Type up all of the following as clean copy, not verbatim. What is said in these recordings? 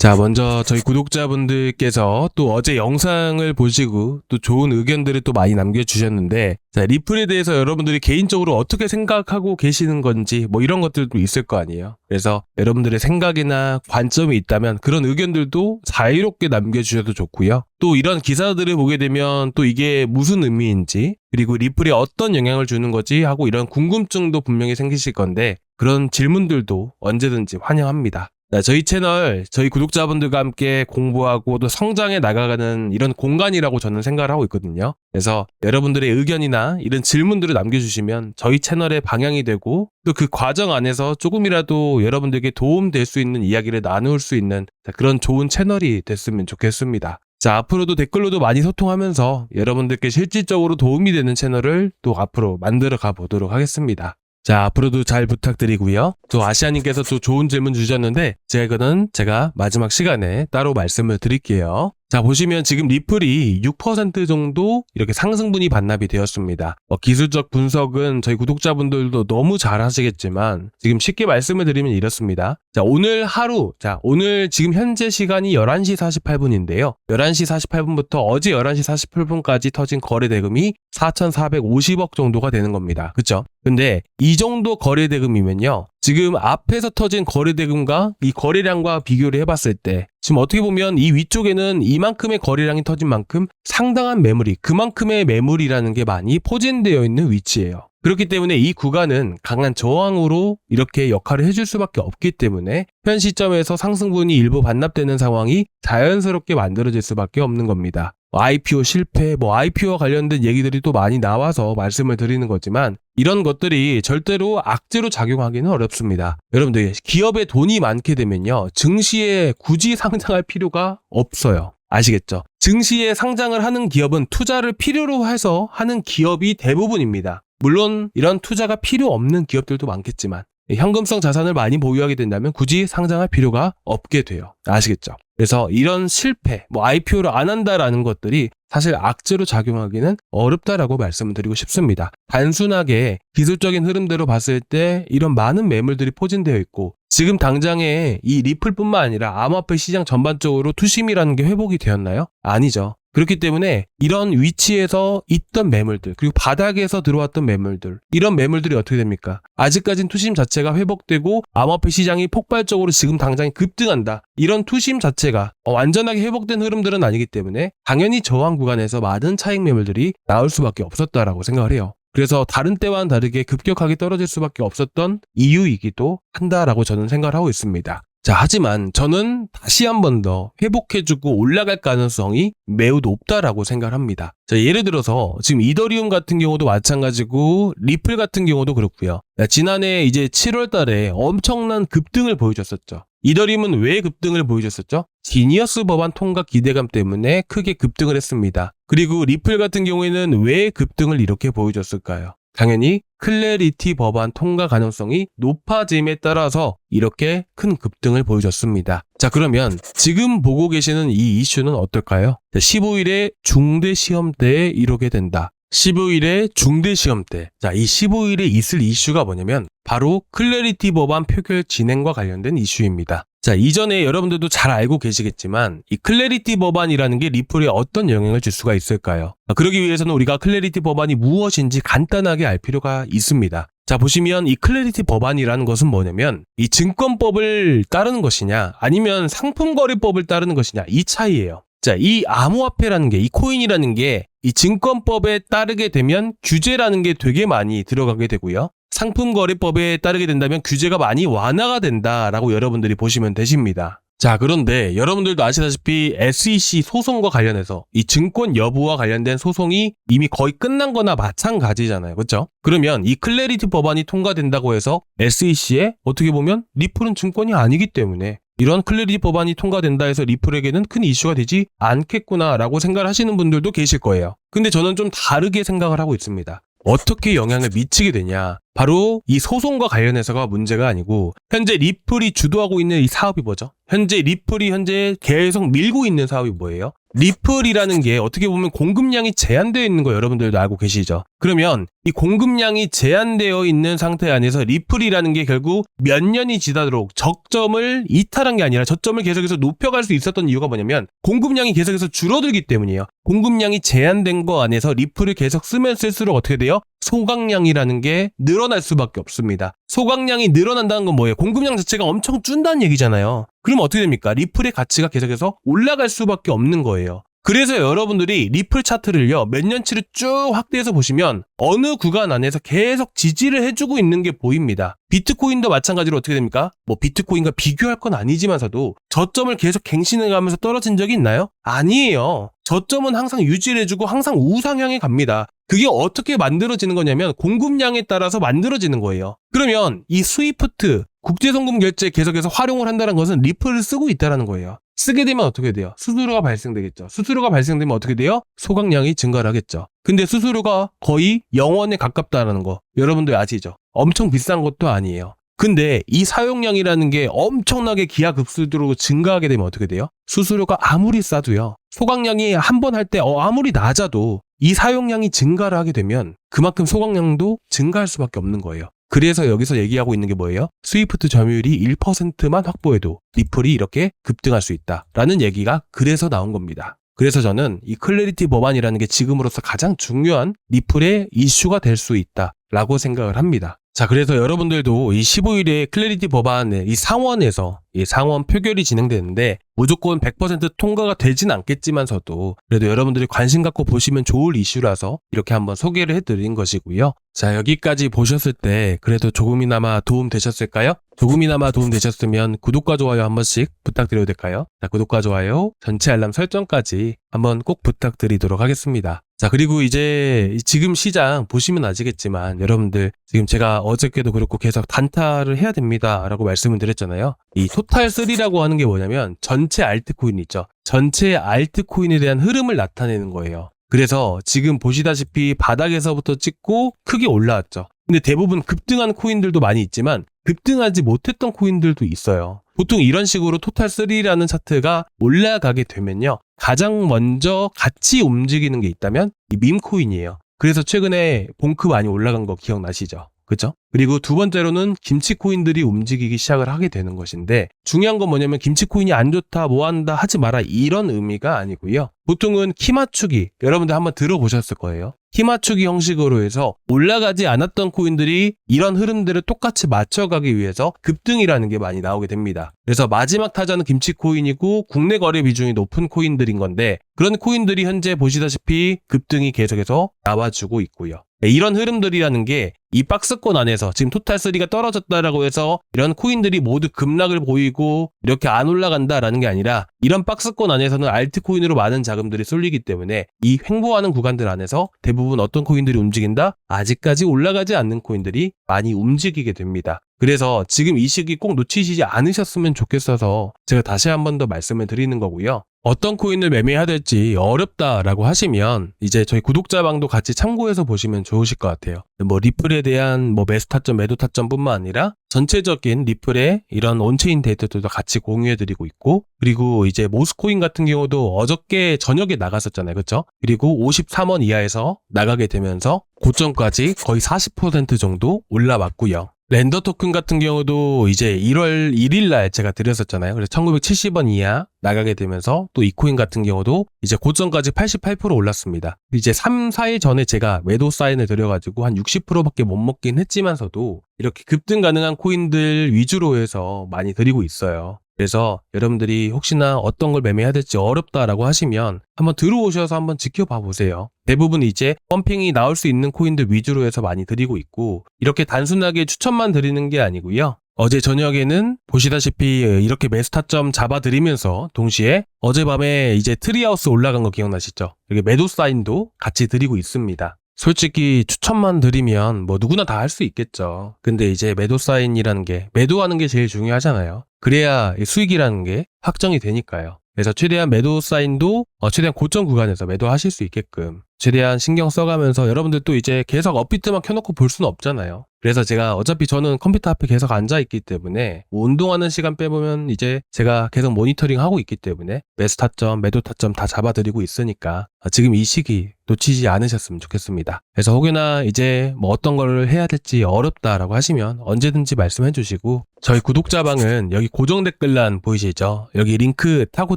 자, 먼저 저희 구독자분들께서 또 어제 영상을 보시고 또 좋은 의견들을 또 많이 남겨주셨는데, 자, 리플에 대해서 여러분들이 개인적으로 어떻게 생각하고 계시는 건지 뭐 이런 것들도 있을 거 아니에요. 그래서 여러분들의 생각이나 관점이 있다면 그런 의견들도 자유롭게 남겨주셔도 좋고요. 또 이런 기사들을 보게 되면 또 이게 무슨 의미인지, 그리고 리플에 어떤 영향을 주는 거지 하고 이런 궁금증도 분명히 생기실 건데, 그런 질문들도 언제든지 환영합니다. 저희 채널, 저희 구독자분들과 함께 공부하고 또 성장해 나가는 이런 공간이라고 저는 생각을 하고 있거든요. 그래서 여러분들의 의견이나 이런 질문들을 남겨주시면 저희 채널의 방향이 되고, 또 그 과정 안에서 조금이라도 여러분들에게 도움될 수 있는 이야기를 나눌 수 있는 그런 좋은 채널이 됐으면 좋겠습니다. 자, 앞으로도 댓글로도 많이 소통하면서 여러분들께 실질적으로 도움이 되는 채널을 또 앞으로 만들어 가보도록 하겠습니다. 자, 앞으로도 잘 부탁드리고요. 또 아시아님께서 또 좋은 질문 주셨는데 제가 마지막 시간에 따로 말씀을 드릴게요. 자, 보시면 지금 리플이 6% 정도 이렇게 상승분이 반납이 되었습니다. 기술적 분석은 저희 구독자분들도 너무 잘 하시겠지만 지금 쉽게 말씀을 드리면 이렇습니다. 자, 오늘 지금 현재 시간이 11시 48분인데요. 11시 48분부터 어제 11시 48분까지 터진 거래 대금이 4,450억 정도가 되는 겁니다. 그쵸? 근데 이 정도 거래 대금이면요, 지금 앞에서 터진 거래 대금과 이 거래량과 비교를 해봤을 때 지금 어떻게 보면 이 위쪽에는 이만큼의 거래량이 터진 만큼 상당한 매물이, 그만큼의 매물이라는 게 많이 포진되어 있는 위치예요. 그렇기 때문에 이 구간은 강한 저항으로 이렇게 역할을 해줄 수밖에 없기 때문에 현 시점에서 상승분이 일부 반납되는 상황이 자연스럽게 만들어질 수밖에 없는 겁니다. IPO 실패, IPO와 관련된 얘기들이 또 많이 나와서 말씀을 드리는 거지만, 이런 것들이 절대로 악재로 작용하기는 어렵습니다. 여러분들, 기업에 돈이 많게 되면요, 증시에 굳이 상장할 필요가 없어요. 아시겠죠? 증시에 상장을 하는 기업은 투자를 필요로 해서 하는 기업이 대부분입니다. 물론 이런 투자가 필요 없는 기업들도 많겠지만 현금성 자산을 많이 보유하게 된다면 굳이 상장할 필요가 없게 돼요. 아시겠죠? 그래서 이런 실패, IPO를 안 한다라는 것들이 사실 악재로 작용하기는 어렵다라고 말씀을 드리고 싶습니다. 단순하게 기술적인 흐름대로 봤을 때 이런 많은 매물들이 포진되어 있고, 지금 당장에 이 리플뿐만 아니라 암호화폐 시장 전반적으로 투심이라는 게 회복이 되었나요? 아니죠. 그렇기 때문에 이런 위치에서 있던 매물들, 그리고 바닥에서 들어왔던 매물들, 이런 매물들이 어떻게 됩니까? 아직까진 투심 자체가 회복되고 암호화폐 시장이 폭발적으로 지금 당장에 급등한다, 이런 투심 자체가 완전하게 회복된 흐름들은 아니기 때문에 당연히 저항 구간에서 많은 차익 매물들이 나올 수밖에 없었다라고 생각을 해요. 그래서 다른 때와는 다르게 급격하게 떨어질 수밖에 없었던 이유이기도 한다라고 저는 생각을 하고 있습니다. 자, 하지만 저는 다시 한 번 더 회복해주고 올라갈 가능성이 매우 높다라고 생각을 합니다. 자, 예를 들어서 지금 이더리움 같은 경우도 마찬가지고 리플 같은 경우도 그렇고요. 지난해 이제 7월 달에 엄청난 급등을 보여줬었죠. 이더리움은 왜 급등을 보여줬었죠? 지니어스 법안 통과 기대감 때문에 크게 급등을 했습니다. 그리고 리플 같은 경우에는 왜 급등을 이렇게 보여줬을까요? 당연히 클래리티 법안 통과 가능성이 높아짐에 따라서 이렇게 큰 급등을 보여줬습니다. 자, 그러면 지금 보고 계시는 이 이슈는 어떨까요? 15일에 중대 시험 때에 이루게 된다. 15일에 중대 시험 때. 자, 이 15일에 있을 이슈가 뭐냐면 바로 클래리티 법안 표결 진행과 관련된 이슈입니다. 자, 이전에 여러분들도 잘 알고 계시겠지만 이 클래리티 법안이라는 게 리플에 어떤 영향을 줄 수가 있을까요? 그러기 위해서는 우리가 클래리티 법안이 무엇인지 간단하게 알 필요가 있습니다. 자, 보시면 이 클래리티 법안이라는 것은 뭐냐면 이 증권법을 따르는 것이냐 아니면 상품거래법을 따르는 것이냐, 이 차이예요. 자, 이 암호화폐라는 게, 이 코인이라는 게 이 증권법에 따르게 되면 규제라는 게 되게 많이 들어가게 되고요. 상품거래법에 따르게 된다면 규제가 많이 완화가 된다라고 여러분들이 보시면 되십니다. 자, 그런데 여러분들도 아시다시피 SEC 소송과 관련해서 이 증권 여부와 관련된 소송이 이미 거의 끝난 거나 마찬가지잖아요. 그렇죠? 그러면 이 클래리티 법안이 통과된다고 해서 SEC에 어떻게 보면 리플은 증권이 아니기 때문에 이런 클래리티 법안이 통과된다 해서 리플에게는 큰 이슈가 되지 않겠구나라고 생각을 하시는 분들도 계실 거예요. 근데 저는 좀 다르게 생각을 하고 있습니다. 어떻게 영향을 미치게 되냐? 바로 이 소송과 관련해서가 문제가 아니고, 현재 리플이 주도하고 있는 이 사업이 뭐죠? 리플이 현재 계속 밀고 있는 사업이 뭐예요? 리플이라는 게 어떻게 보면 공급량이 제한되어 있는 거 여러분들도 알고 계시죠? 그러면 이 공급량이 제한되어 있는 상태 안에서 리플이라는 게 결국 몇 년이 지나도록 적점을 이탈한 게 아니라 저점을 계속해서 높여갈 수 있었던 이유가 뭐냐면 공급량이 계속해서 줄어들기 때문이에요. 공급량이 제한된 거 안에서 리플을 계속 쓰면 쓸수록 어떻게 돼요? 소각량이라는 게 늘어날 수밖에 없습니다. 소각량이 늘어난다는 건 뭐예요? 공급량 자체가 엄청 준다는 얘기잖아요. 그럼 어떻게 됩니까? 리플의 가치가 계속해서 올라갈 수밖에 없는 거예요. 그래서 여러분들이 리플 차트를요, 몇 년치를 쭉 확대해서 보시면 어느 구간 안에서 계속 지지를 해주고 있는 게 보입니다. 비트코인도 마찬가지로 어떻게 됩니까? 뭐 비트코인과 비교할 건 아니지만서도 저점을 계속 갱신해 가면서 떨어진 적이 있나요? 아니에요. 저점은 항상 유지를 해주고 항상 우상향에 갑니다. 그게 어떻게 만들어지는 거냐면 공급량에 따라서 만들어지는 거예요. 그러면 이 스위프트, 국제송금 결제 계속해서 활용을 한다는 것은 리플을 쓰고 있다는 거예요. 쓰게 되면 어떻게 돼요? 수수료가 발생되겠죠. 수수료가 발생되면 어떻게 돼요? 소각량이 증가를 하겠죠. 근데 수수료가 거의 0원에 가깝다는 거 여러분들 아시죠? 엄청 비싼 것도 아니에요. 근데 이 사용량이라는 게 엄청나게 기하급수적으로 증가하게 되면 어떻게 돼요? 수수료가 아무리 싸도요. 소각량이 한 번 할 때 아무리 낮아도 이 사용량이 증가를 하게 되면 그만큼 소각량도 증가할 수밖에 없는 거예요. 그래서 여기서 얘기하고 있는 게 뭐예요? 스위프트 점유율이 1%만 확보해도 리플이 이렇게 급등할 수 있다라는 얘기가 그래서 나온 겁니다. 그래서 저는 이 클래리티 법안이라는 게 지금으로서 가장 중요한 리플의 이슈가 될 수 있다라고 생각을 합니다. 자, 그래서 여러분들도 이 15일에 클래리티 법안의 이 상원에서 이 상원 표결이 진행되는데 무조건 100% 통과가 되진 않겠지만서도 그래도 여러분들이 관심 갖고 보시면 좋을 이슈라서 이렇게 한번 소개를 해드린 것이고요. 자, 여기까지 보셨을 때 그래도 조금이나마 도움 되셨을까요? 조금이나마 도움 되셨으면 구독과 좋아요 한 번씩 부탁드려도 될까요? 자, 구독과 좋아요, 전체 알람 설정까지 한번 꼭 부탁드리도록 하겠습니다. 자, 그리고 이제 지금 시장 보시면 아시겠지만 여러분들 지금 제가 어저께도 그렇고 계속 단타를 해야 됩니다 라고 말씀을 드렸잖아요. 이 토탈3라고 하는 게 뭐냐면 전체 알트코인 있죠. 전체 알트코인에 대한 흐름을 나타내는 거예요. 그래서 지금 보시다시피 바닥에서부터 찍고 크게 올라왔죠. 근데 대부분 급등한 코인들도 많이 있지만 급등하지 못했던 코인들도 있어요. 보통 이런 식으로 토탈3라는 차트가 올라가게 되면요. 가장 먼저 같이 움직이는 게 있다면 이 밈코인이에요. 그래서 최근에 봉크 많이 올라간 거 기억나시죠? 그죠? 그리고 두 번째로는 김치코인들이 움직이기 시작을 하게 되는 것인데 중요한 건 뭐냐면 김치코인이 안 좋다, 뭐 한다, 하지 마라 이런 의미가 아니고요. 보통은 키 맞추기, 여러분들 한번 들어보셨을 거예요. 키 맞추기 형식으로 해서 올라가지 않았던 코인들이 이런 흐름들을 똑같이 맞춰가기 위해서 급등이라는 게 많이 나오게 됩니다. 그래서 마지막 타자는 김치코인이고 국내 거래 비중이 높은 코인들인 건데 그런 코인들이 현재 보시다시피 급등이 계속해서 나와주고 있고요. 이런 흐름들이라는 게 이 박스권 안에서 지금 토탈3가 떨어졌다라고 해서 이런 코인들이 모두 급락을 보이고 이렇게 안 올라간다라는 게 아니라 이런 박스권 안에서는 알트코인으로 많은 자금들이 쏠리기 때문에 이 횡보하는 구간들 안에서 대부분 어떤 코인들이 움직인다? 아직까지 올라가지 않는 코인들이 많이 움직이게 됩니다. 그래서 지금 이 시기 꼭 놓치시지 않으셨으면 좋겠어서 제가 다시 한 번 더 말씀을 드리는 거고요. 어떤 코인을 매매해야 될지 어렵다라고 하시면 이제 저희 구독자방도 같이 참고해서 보시면 좋으실 것 같아요. 뭐 리플에 대한 뭐 매수 타점, 매도 타점뿐만 아니라 전체적인 리플의 이런 온체인 데이터들도 같이 공유해드리고 있고 그리고 이제 모스코인 같은 경우도 어저께 저녁에 나갔었잖아요. 그렇죠? 그리고 53원 이하에서 나가게 되면서 고점까지 거의 40% 정도 올라왔고요. 렌더 토큰 같은 경우도 이제 1월 1일 날 제가 드렸었잖아요. 그래서 1970원 이하 나가게 되면서 또 이 코인 같은 경우도 이제 고점까지 88% 올랐습니다. 이제 3, 4일 전에 제가 매도 사인을 드려가지고 한 60%밖에 못 먹긴 했지만서도 이렇게 급등 가능한 코인들 위주로 해서 많이 드리고 있어요. 그래서 여러분들이 혹시나 어떤 걸 매매해야 될지 어렵다라고 하시면 한번 들어오셔서 한번 지켜봐 보세요. 대부분 이제 펌핑이 나올 수 있는 코인들 위주로 해서 많이 드리고 있고 이렇게 단순하게 추천만 드리는 게 아니고요. 어제 저녁에는 보시다시피 이렇게 매수 타점 잡아드리면서 동시에 어젯밤에 이제 트리하우스 올라간 거 기억나시죠? 이렇게 매도 사인도 같이 드리고 있습니다. 솔직히 추천만 드리면 뭐 누구나 다 할 수 있겠죠. 근데 이제 매도 사인이라는 게 매도하는 게 제일 중요하잖아요. 그래야 수익이라는 게 확정이 되니까요. 그래서 최대한 매도 사인도 최대한 고점 구간에서 매도하실 수 있게끔 최대한 신경 써가면서 여러분들 또 이제 계속 업비트만 켜놓고 볼 수는 없잖아요. 그래서 제가 어차피 저는 컴퓨터 앞에 계속 앉아있기 때문에 뭐 운동하는 시간 빼보면 이제 제가 계속 모니터링 하고 있기 때문에 매수 타점, 매도 타점 다 잡아드리고 있으니까 지금 이 시기 놓치지 않으셨으면 좋겠습니다. 그래서 혹여나 이제 뭐 어떤 거를 해야 될지 어렵다라고 하시면 언제든지 말씀해 주시고 저희 구독자방은 여기 고정 댓글란 보이시죠? 여기 링크 타고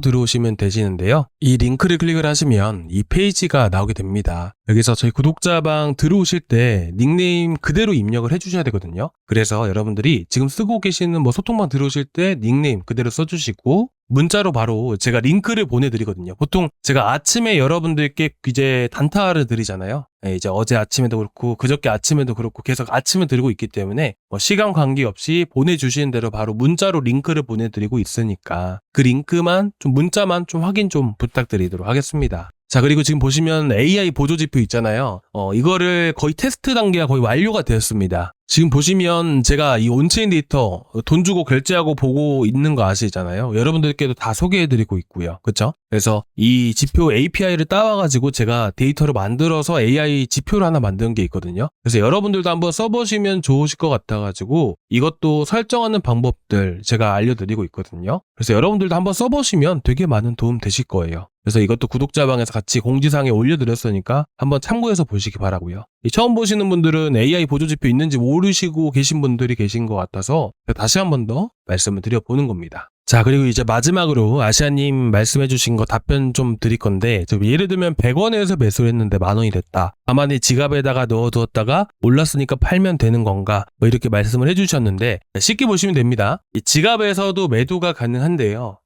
들어오시면 되시는데요. 이 링크를 클릭을 하시면 이 페이지가 나오게 됩니다. 여기서 저희 구독자방 들어오실 때 닉네임 그대로 입력을 해주셔야 되거든요. 그래서 여러분들이 지금 쓰고 계시는 뭐 소통방 들어오실 때 닉네임 그대로 써주시고 문자로 바로 제가 링크를 보내드리거든요. 보통 제가 아침에 여러분들께 이제 단타를 드리잖아요. 이제 어제 아침에도 그렇고 그저께 아침에도 그렇고 계속 아침에 드리고 있기 때문에 뭐 시간 관계없이 보내주시는 대로 바로 문자로 링크를 보내드리고 있으니까 그 링크만 좀 문자만 좀 확인 좀 부탁드리도록 하겠습니다. 자, 그리고 지금 보시면 AI 보조지표 있잖아요. 이거를 거의 테스트 단계가 거의 완료가 되었습니다. 지금 보시면 제가 이 온체인 데이터 돈 주고 결제하고 보고 있는 거 아시잖아요. 여러분들께도 다 소개해드리고 있고요. 그쵸? 그래서 이 지표 API를 따와가지고 제가 데이터를 만들어서 AI 지표를 하나 만든 게 있거든요. 그래서 여러분들도 한번 써보시면 좋으실 것 같아가지고 이것도 설정하는 방법들 제가 알려드리고 있거든요. 그래서 여러분들도 한번 써보시면 되게 많은 도움 되실 거예요. 그래서 이것도 구독자방에서 같이 공지사항에 올려드렸으니까 한번 참고해서 보시기 바라고요. 처음 보시는 분들은 AI 보조지표 있는지 모르시고 계신 분들이 계신 것 같아서 다시 한 번 더 말씀을 드려보는 겁니다. 자, 그리고 이제 마지막으로 아시아님 말씀해주신 거 답변 좀 드릴 건데, 예를 들면 100원에서 매수를 했는데 만원이 됐다. 가만히 지갑에다가 넣어두었다가 올랐으니까 팔면 되는 건가? 뭐 이렇게 말씀을 해주셨는데, 쉽게 보시면 됩니다. 이 지갑에서도 매도가 가능한데요.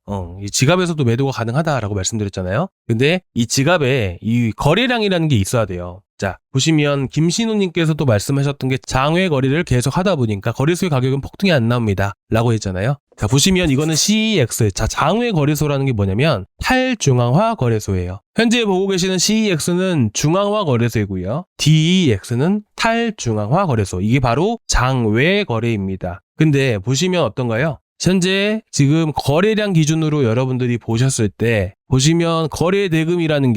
이 지갑에서도 매도가 가능하다라고 말씀드렸잖아요. 근데 이 지갑에 이 거래량이라는 게 있어야 돼요. 자, 보시면 김신우님께서도 말씀하셨던 게 장외 거래를 계속 하다 보니까 거래소의 가격은 폭등이 안 나옵니다. 라고 했잖아요. 자, 보시면 이거는 CEX. 자, 장외 거래소라는 게 뭐냐면 탈중앙화 거래소예요. 현재 보고 계시는 CEX는 중앙화 거래소이고요. DEX는 탈중앙화 거래소. 이게 바로 장외 거래입니다. 근데 보시면 어떤가요? 현재 지금 거래량 기준으로 여러분들이 보셨을 때 보시면 거래량이라는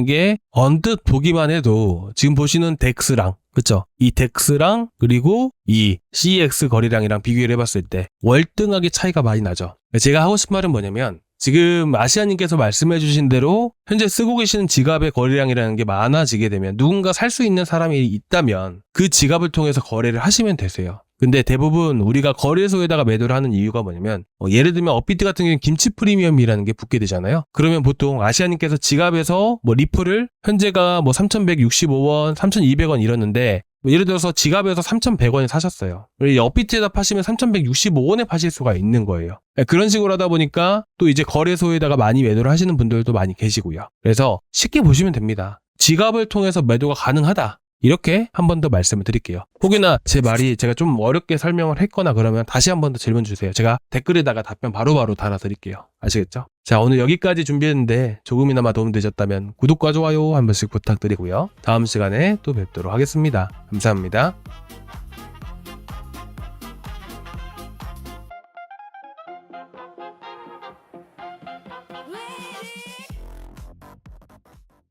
게 언뜻 보기만 해도 지금 보시는 덱스랑 그쵸? 이 덱스랑 그리고 이 CEX 거래량이랑 비교를 해봤을 때 월등하게 차이가 많이 나죠. 제가 하고 싶은 말은 뭐냐면 지금 아시아님께서 말씀해주신 대로 현재 쓰고 계시는 지갑의 거래량이라는 게 많아지게 되면 누군가 살 수 있는 사람이 있다면 그 지갑을 통해서 거래를 하시면 되세요. 근데 대부분 우리가 거래소에다가 매도를 하는 이유가 뭐냐면 예를 들면 업비트 같은 경우는 김치 프리미엄이라는 게 붙게 되잖아요. 그러면 보통 아시아님께서 지갑에서 뭐 리플을 현재가 뭐 3,165원, 3,200원 이랬는데 예를 들어서 지갑에서 3,100원에 사셨어요. 업비트에다 파시면 3,165원에 파실 수가 있는 거예요. 그런 식으로 하다 보니까 또 이제 거래소에다가 많이 매도를 하시는 분들도 많이 계시고요. 그래서 쉽게 보시면 됩니다. 지갑을 통해서 매도가 가능하다. 이렇게 한 번 더 말씀을 드릴게요. 혹여나 제 말이 제가 좀 어렵게 설명을 했거나 그러면 다시 한 번 더 질문 주세요. 제가 댓글에다가 답변 바로바로 달아드릴게요. 아시겠죠? 자, 오늘 여기까지 준비했는데 조금이나마 도움되셨다면 구독과 좋아요 한 번씩 부탁드리고요. 다음 시간에 또 뵙도록 하겠습니다. 감사합니다.